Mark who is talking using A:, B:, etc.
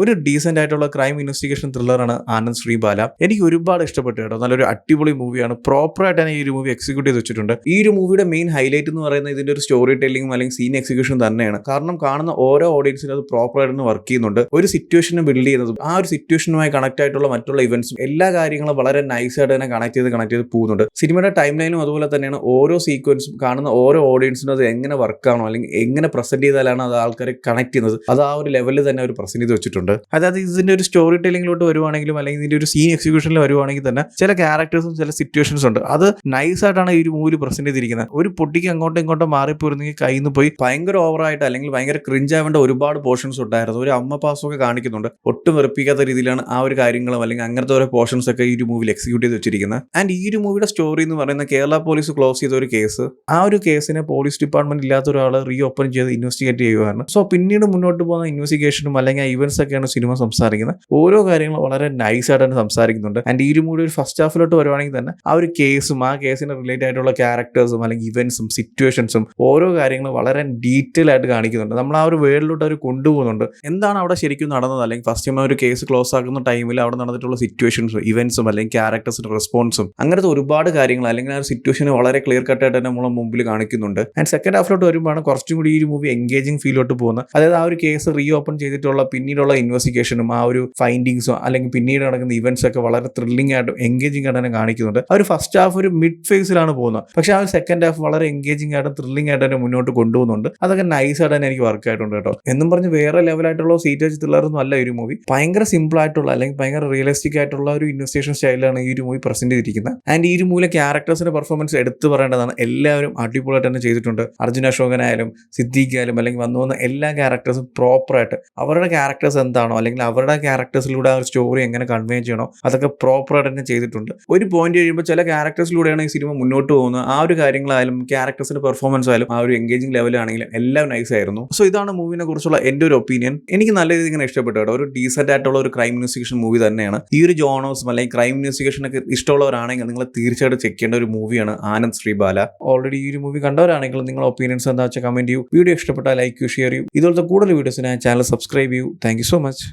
A: ഒരു ഡീസെന്റ് ആയിട്ടുള്ള crime investigation ത്രില്ലറാണ് Anand Sreebala. എനിക്ക് ഒരുപാട് ഇഷ്ടപ്പെട്ടു കേട്ടോ. നല്ലൊരു അടിപൊളി മൂവിയാണ്. പ്രോപ്പറായിട്ട് തന്നെ ഈ ഒരു മൂവി എക്സിക്യൂട്ട് ചെയ്ത് വെച്ചിട്ടുണ്ട്. ഈ ഒരു മൂവിയുടെ മെയിൻ ഹൈലൈറ്റ് എന്ന് പറയുന്നത് ഇതിന്റെ ഒരു സ്റ്റോറി ടെല്ലിംഗും അല്ലെങ്കിൽ സീൻ എക്സിക്യൂഷൻ തന്നെയാണ്. കാരണം കാണുന്ന ഓരോ ഓഡിയൻസിനും അത് പ്രോപ്പറായിട്ട് വർക്ക് ചെയ്യുന്നുണ്ട്. ഒരു സിറ്റുവേഷനെ ബിൽഡ് ചെയ്യുന്നതും ആ ഒരു സിറ്റുവേഷനുമായി കണക്ട് ആയിട്ടുള്ള മറ്റുള്ള ഇവന്റ്സും എല്ലാ കാര്യങ്ങളും വളരെ നൈസ് ആയിട്ട് തന്നെ കണക്ട് ചെയ്ത് പോകുന്നുണ്ട്. സിനിമയുടെ ടൈം ലൈനും അതുപോലെ തന്നെയാണ്. ഓരോ സീക്വൻസും കാണുന്ന ഓരോ ഓഡിയൻസിനും അത് എങ്ങനെ വർക്കാണോ അല്ലെങ്കിൽ എങ്ങനെ പ്രസന്റ് ചെയ്താലാണ് അത് ആൾക്കാരെ കണക്ട് ചെയ്യുന്നത്, അത് ആ ഒരു ലെവലിൽ തന്നെ അവർ പ്രസന്റ് ചെയ്ത് വെച്ചിട്ടുണ്ട്. അതായത് ഇതിന്റെ ഒരു സ്റ്റോറി ടെല്ലിംഗിലോട്ട് വരുവാണെങ്കിലും അല്ലെങ്കിൽ ഇതിന്റെ ഒരു സീൻ എക്സിക്യൂഷനിൽ വരുവാണെങ്കിൽ തന്നെ ചില ക്യാരക്ടേഴ്സും ചില സിറ്റുവേഷൻസ് ഉണ്ട്. അത് നൈസായിട്ടാണ് ഈ ഒരു മൂവിയിൽ പ്രസന്റ് ചെയ്തിരിക്കുന്നത്. ഒരു പൊട്ടിക്ക് അങ്ങോട്ടും ഇങ്ങോട്ടും മാറിപ്പോയിരുന്നെങ്കിൽ കയ്യിൽ നിന്ന് പോയി ഭയങ്കര ഓവറായിട്ട് അല്ലെങ്കിൽ ഭയങ്കര ക്രിഞ്ച് ആവേണ്ട ഒരുപാട് പോർഷൻസ് ഉണ്ടായിരുന്നു. ഒരു അമ്മ പാസമൊക്കെ കാണിക്കുന്നുണ്ട്. ഒട്ടും വെറുപ്പിക്കാത്ത രീതിയിലാണ് ആ ഒരു കാര്യങ്ങളും അല്ലെങ്കിൽ അങ്ങനത്തെ ഓരോ പോർഷൻസ് ഒക്കെ ഈ ഒരു മൂവിയിൽ എക്സിക്യൂട്ട് ചെയ്ത് വെച്ചിരിക്കുന്നത്. ആൻഡ് ഈ ഒരു മൂവിയുടെ സ്റ്റോറി എന്ന് പറയുന്ന കേരള പോലീസ് ക്ലോസ് ചെയ്ത ഒരു കേസ്, ആ ഒരു കേസിനെ പോലീസ് ഡിപ്പാർട്ട്മെന്റ് ഇല്ലാത്ത ഒരാൾ റീ ഓപ്പൺ ചെയ്ത് ഇൻവെസ്റ്റിഗേറ്റ് ചെയ്യുകയാണ്. സോ പിന്നീട് മുന്നോട്ട് പോകുന്ന ഇൻവെസ്റ്റിഗേഷനും അല്ലെങ്കിൽ ഇവന്റ്സ് ഒക്കെയാണ് സിനിമ സംസാരിക്കുന്നത്. ഓരോ കാര്യങ്ങളും വളരെ നൈസ് ആയിട്ടാണ് സംസാരിക്കുന്നുണ്ട്. ആൻഡ് ഈ ഒരു മൂവി ഒരു ഫസ്റ്റ് ഹാഫിലോട്ട് വരുവാണെങ്കിൽ തന്നെ ആ ഒരു കേസും ആ കേസിന് റിലേറ്റഡ് ആയിട്ടുള്ള ക്യാരക്ടേഴ്സും അല്ലെങ്കിൽ ഇവന്റ്സും സിറ്റുവേഷൻസും ഓരോ കാര്യങ്ങളും വളരെ ഡീറ്റെയിൽ ആയിട്ട് കാണിക്കുന്നുണ്ട്. നമ്മൾ ആ ഒരു വേൾഡിലോട്ട് അവർ കൊണ്ടുപോകുന്നുണ്ട്. എന്താണ് അവിടെ ശരിക്കും നടന്നത്, അല്ലെങ്കിൽ ഫസ്റ്റ് ടൈം ഒരു കേസ് ക്ലോസ് ആക്കുന്ന ടൈമിൽ അവിടെ നടന്നിട്ടുള്ള സിറ്റുവേഷൻസും ഇവന്റ്സും അല്ലെങ്കിൽ ക്യാരക്ടേഴ്സിന്റെ റെസ്പോൺസും അങ്ങനത്തെ ഒരുപാട് കാര്യങ്ങൾ അല്ലെങ്കിൽ ആ ഒരു സിറ്റുവേഷനെ വളരെ ക്ലിയർ കട്ടായിട്ട് തന്നെ നമ്മളെ മുമ്പിൽ കാണിക്കുന്നുണ്ട്. ആൻഡ് സെക്കൻഡ് ഹാഫിലോട്ട് വരുമ്പോഴാണ് കുറച്ചും കൂടി ഈ ഒരു മൂവി എൻഗേജിങ് ഫീലോട്ട് പോകുന്നത്. അതായത് ആ ഒരു കേസ് റീ ഓപ്പൺ ചെയ്തിട്ടുള്ള പിന്നീടുള്ള ഇൻവെസ്റ്റിഗേഷനും ആ ഒരു ഫൈൻഡിങ്സും അല്ലെങ്കിൽ പിന്നീട് നടക്കുന്ന ഇവന്റ്സ് ഒക്കെ വളരെ ത്രില്ലിംഗ് ആയിട്ടും എൻഗേജിംഗ് ആയിട്ട് തന്നെ കാണിക്കുന്നുണ്ട്. ആ ഒരു ഫസ്റ്റ് ഹാഫ് ഒരു മിഡ് ഫേസിലാണ് പോകുന്നത്. പക്ഷേ ആ ഒരു സെക്കൻഡ് ഹാഫ് വളരെ എൻഗേജിംഗ് ആയിട്ടും ത്രില്ലിംഗ് ആയിട്ട് തന്നെ മുന്നോട്ട് കൊണ്ടുപോകുന്നുണ്ട്. അതൊക്കെ നൈസ് ആയിട്ട് തന്നെ എനിക്ക് വർക്ക് ആയിട്ടുണ്ട് കേട്ടോ. എന്നും പറഞ്ഞ് വേറെ ലെവലായിട്ടുള്ള സീറ്റേജ് ത്രില്ലറൊന്നും അല്ല ഈ ഒരു മൂവി. ഭയങ്കര സിമ്പിൾ ആയിട്ടുള്ള അല്ലെങ്കിൽ ഭയങ്കര റിയലിസ്റ്റിക് ആയിട്ടുള്ള ഒരു ഇൻവെസ്റ്റിഗേഷൻ സ്റ്റൈലാണ് ഈ ഒരു മൂവി പ്രസന്റ് ചെയ്തിരിക്കുന്നത്. ആൻഡ് ഈ ഒരു മൂവിലെ ക്യാരക്ടേഴ്സിന്റെ പെർഫോമൻസ് എടുത്തു പറയേണ്ടതാണ്. എല്ലാവരും അടിപൊളിയായിട്ട് തന്നെ ചെയ്തിട്ടുണ്ട്. അർജുൻ അശോകനായാലും സിദ്ദീഖ് ആയാലും അല്ലെങ്കിൽ വന്ന എല്ലാ ക്യാരക്ടേഴ്സും പ്രോപ്പറായിട്ട് അവരുടെ ക്യാരക്ടേഴ്സ് എന്താണോ അല്ലെങ്കിൽ അവരുടെ ക്യാരക്ടേഴ്സിലൂടെ ആ ഒരു സ്റ്റോറി എങ്ങനെ കൺവേ ചെയ്യണോ അതൊക്കെ പ്രോപ്പറായിട്ട് തന്നെ ചെയ്തിട്ടുണ്ട്. ഒരു പോയിന്റ് കഴിയുമ്പോൾ ചില ക്യാരക്ടേഴ്സിലൂടെയാണ് ഈ സിനിമ മുന്നോട്ട് പോകുന്നത്. ആ ഒരു കാര്യങ്ങളായാലും ക്യാരക്ടേഴ്സിന്റെ പെർഫോമൻസ് ആയാലും ആ ഒരു എൻഗേജിംഗ് ലെവലാണെങ്കിലും എല്ലാം നൈസ് ആയിരുന്നു. സോ ഇതാണ് മൂവിനെ കുറിച്ചുള്ള എൻ്റെ ഒരു ഒപ്പീനിയൻ. എനിക്ക് നല്ല രീതിയിൽ ഇങ്ങനെ ഇഷ്ടപ്പെട്ടു കേട്ടോ. ഒരു ഡീസെന്റ് ആയിട്ടുള്ള ഒരു ക്രൈം ഇൻവെസ്റ്റിഗേഷൻ മൂവി തന്നെയാണ്. ഈ ഒരു ജോണേഴ്സും അല്ലെങ്കിൽ ക്രൈം ഇൻവെസ്റ്റിഗേഷൻ ഒക്കെ ഇഷ്ടമുള്ളവരാണെങ്കിൽ നിങ്ങൾ തീർച്ചയായിട്ടും ചെക്ക് ചെയ്യേണ്ട ഒരു മൂവിയാണ് ആനന്ദ് ശ്രീബാല. ഓൾറെഡി ഈ ഒരു മൂവി കണ്ടവരാണെങ്കിൽ നിങ്ങളുടെ ഒപ്പീനിയൻസ് എന്താ വെച്ചാൽ കമന്റ് ചെയ്യൂ. വീഡിയോ ഇഷ്ടപ്പെട്ടാൽ ലൈക്ക് ചെയ്യൂ, ഷെയർ ചെയ്യൂ. ഇതുപോലത്തെ കൂടുതൽ വീഡിയോസിനായി ചാനൽ സബ്സ്ക്രൈബ് ചെയ്യൂ. Thank you so much.